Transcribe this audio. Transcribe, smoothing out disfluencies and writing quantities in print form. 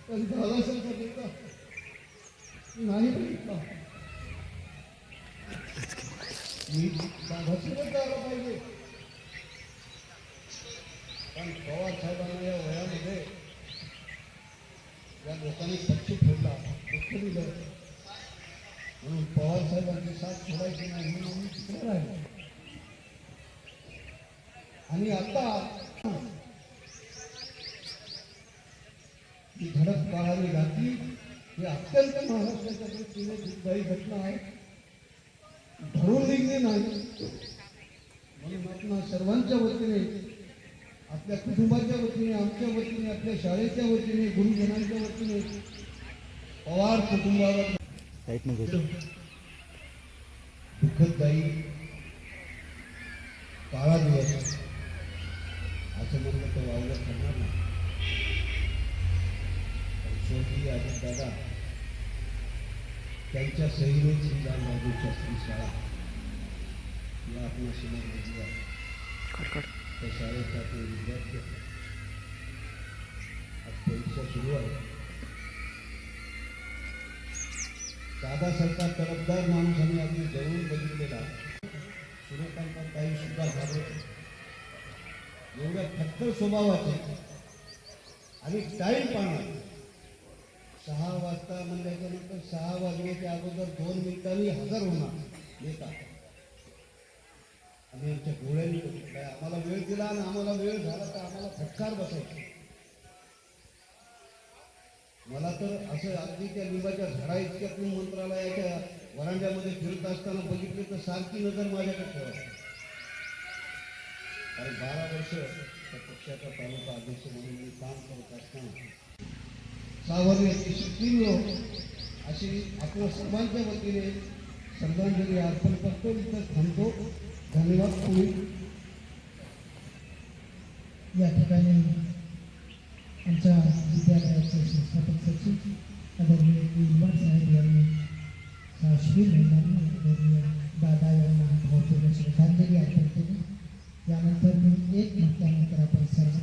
पण दादासाहेब नाही बघितला. मी दादासाहेबच जायला पाहिजे, पण पवार साहेबांना या वयामध्ये या लोकांनी पक्ष फोडला, दुःख दिलं, म्हणून पवार साहेबांची साथ सोडायची नाही म्हणून मी तिकडे राहिलो. आणि आता ही धडक पाहावी लागली. ही अत्यंत महाराष्ट्राच्या दृष्टीने दुःखदायी घटना आहे, धरून निघणे नाही. म्हणून आपल्या सर्वांच्या वतीने, आपल्या कुटुंबाच्या वतीने, आमच्या वतीने, आपल्या शाळेच्या वतीने, गुरुजनांच्या वतीने पवार कुटुंबावर दुःखदायी काळा दिवस असं म्हणलं तर वावलं ठरणार नाही. स्वर्गीय अजितदादा त्यांच्या सहीने श्रीराम बहादूर शास्त्री शाळा या आपल्या समोर घेतली आहे. त्या शाळेचा ते विद्यार्थी आज परीक्षा सुरू आहे. दादासाहेबचा तरफदार माणूस आम्ही अगदी जवळून बघितलेला. सूर्यकांत ताई सुद्धा घाबरत, एवढ्या खट्टर स्वभावाचे आणि टाईम पाहणार. 6 वाजता म्हणल्याच्या नंतर 6 वाजण्याच्या अगोदर 2 मिनिटांनी हजर होणार नेता. आम्ही आमच्या डोळ्यांनी बघितलं. आम्हाला वेळ दिला आणि आम्हाला वेळ झाला तर आम्हाला फटकार बसायचा. मला तर असं अगदी त्या लिंबाच्या झाडा इतक्या मंत्रालयाच्या वरांड्यामध्ये फिरत असताना बघितले तर सारखी नजर माझ्याकडे ठेवायची. कारण 12 वर्ष त्या पक्षाचा तालुका अध्यक्ष म्हणून मी काम करत असताना सावरणे 3 लोक अशी आपल्या सर्वांच्या वतीने श्रद्धांजली अर्पण करतो. इथं थांबतो. धन्यवाद. या ठिकाणी आमच्या विद्यालयाचे संस्थापक सचिव आदरणीय इल्बाड साहेब यांनी श्री महिलांनी आदरणीय दादा यांना भावपूर्ण श्रद्धांजली अर्पण केली. यानंतर मी एक म्हटल्यानंतर आपण सर्व